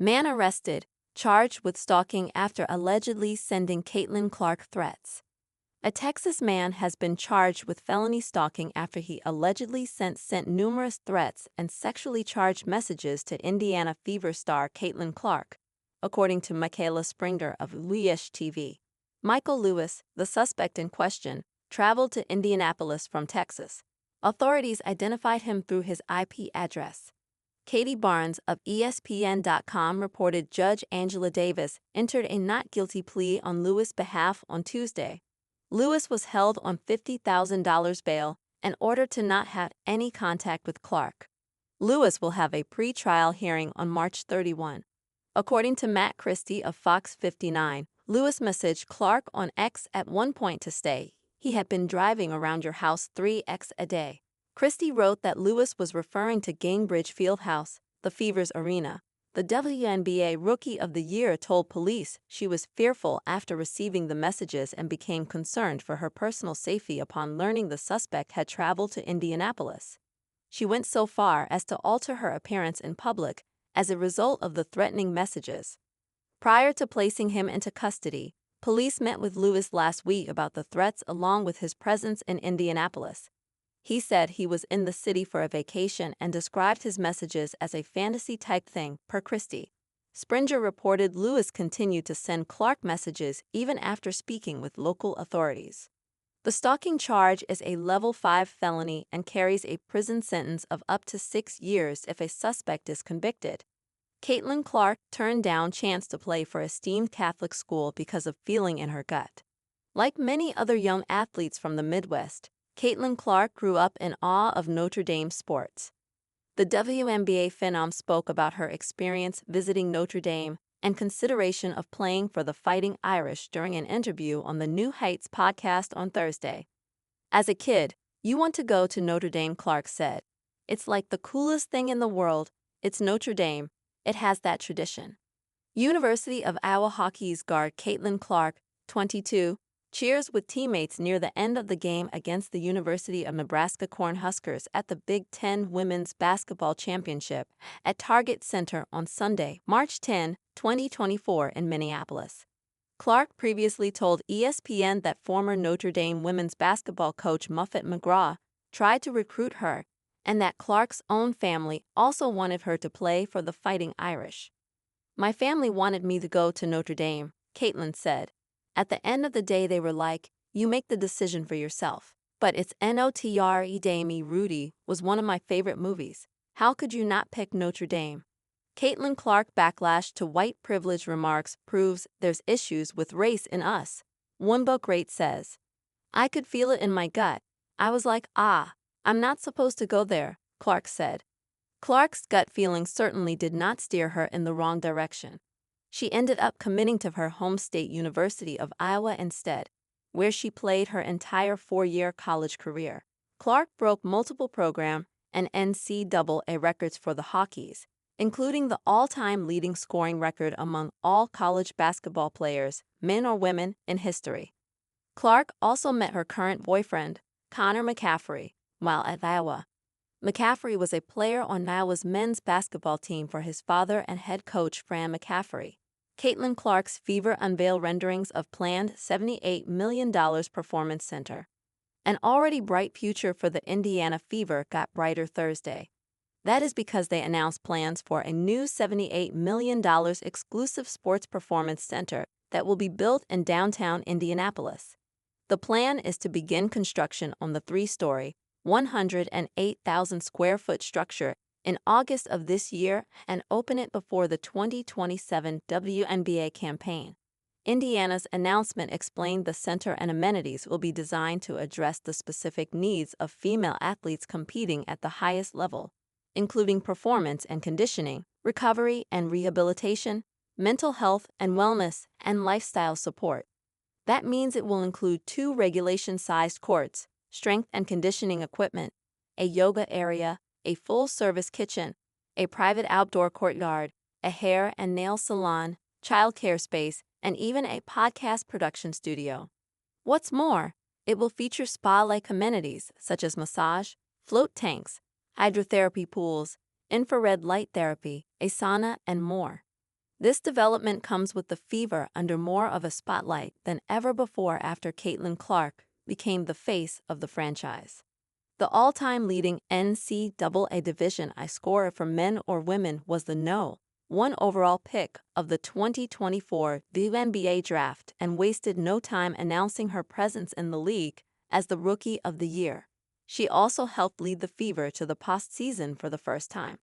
Man arrested, charged with stalking after allegedly sending Caitlin Clark threats. A Texas man has been charged with felony stalking after he allegedly sent numerous threats and sexually charged messages to Indiana Fever star Caitlin Clark, according to Michaela Springer of Leash TV. Michael Lewis, the suspect in question, traveled to Indianapolis from Texas. Authorities identified him through his IP address. Katie Barnes of ESPN.com reported Judge Angela Davis entered a not guilty plea on Lewis' behalf on Tuesday. Lewis was held on $50,000 bail and ordered to not have any contact with Clark. Lewis will have a pre-trial hearing on March 31. According to Matt Christie of Fox 59, Lewis messaged Clark on X at one point to say he had been driving around your house 3x a day. Christie wrote that Lewis was referring to Gainbridge Fieldhouse, the Fever's arena. The WNBA Rookie of the Year told police she was fearful after receiving the messages and became concerned for her personal safety upon learning the suspect had traveled to Indianapolis. She went so far as to alter her appearance in public as a result of the threatening messages. Prior to placing him into custody, police met with Lewis last week about the threats along with his presence in Indianapolis. He said he was in the city for a vacation and described his messages as a fantasy-type thing, per Christie. Springer reported Lewis continued to send Clark messages even after speaking with local authorities. The stalking charge is a level 5 felony and carries a prison sentence of up to 6 years if a suspect is convicted. Caitlin Clark turned down chance to play for esteemed Catholic school because of feeling in her gut. Like many other young athletes from the Midwest, Caitlin Clark grew up in awe of Notre Dame sports. The WNBA phenom spoke about her experience visiting Notre Dame and consideration of playing for the Fighting Irish during an interview on the New Heights podcast on Thursday. As a kid, you want to go to Notre Dame, Clark said. It's like the coolest thing in the world. It's Notre Dame. It has that tradition. University of Iowa hockey's guard Caitlin Clark, 22, cheers with teammates near the end of the game against the University of Nebraska Cornhuskers at the Big Ten Women's Basketball Championship at Target Center on Sunday, March 10, 2024 in Minneapolis. Clark previously told ESPN that former Notre Dame women's basketball coach Muffet McGraw tried to recruit her and that Clark's own family also wanted her to play for the Fighting Irish. My family wanted me to go to Notre Dame, Caitlin said. At the end of the day they were like, you make the decision for yourself. But it's Notre Dame. Rudy was one of my favorite movies. How could you not pick Notre Dame? Caitlin Clark backlash to white privilege remarks proves there's issues with race in us. One book rate says, I could feel it in my gut. I was like, I'm not supposed to go there, Clark said. Clark's gut feeling certainly did not steer her in the wrong direction. She ended up committing to her home state University of Iowa instead, where she played her entire 4-year college career. Clark broke multiple program and NCAA records for the Hawkeyes, including the all-time leading scoring record among all college basketball players, men or women, in history. Clark also met her current boyfriend, Connor McCaffrey, while at Iowa. McCaffrey was a player on Iowa's men's basketball team for his father and head coach Fran McCaffrey. Caitlin Clark's Fever unveiled renderings of planned $78 million performance center. An already bright future for the Indiana Fever got brighter Thursday. That is because they announced plans for a new $78 million exclusive sports performance center that will be built in downtown Indianapolis. The plan is to begin construction on the 3-story, 108,000 square foot structure in August of this year and open it before the 2027 WNBA campaign. Indiana's announcement explained the center and amenities will be designed to address the specific needs of female athletes competing at the highest level, including performance and conditioning, recovery and rehabilitation, mental health and wellness, and lifestyle support. That means it will include 2 regulation-sized courts, strength and conditioning equipment, a yoga area, a full-service kitchen, a private outdoor courtyard, a hair and nail salon, childcare space, and even a podcast production studio. What's more, it will feature spa-like amenities such as massage, float tanks, hydrotherapy pools, infrared light therapy, a sauna, and more. This development comes with the Fever under more of a spotlight than ever before after Caitlin Clark became the face of the franchise. The all-time leading NCAA Division I scorer for men or women was the No. 1 overall pick of the 2024 WNBA draft and wasted no time announcing her presence in the league as the Rookie of the Year. She also helped lead the Fever to the postseason for the first time.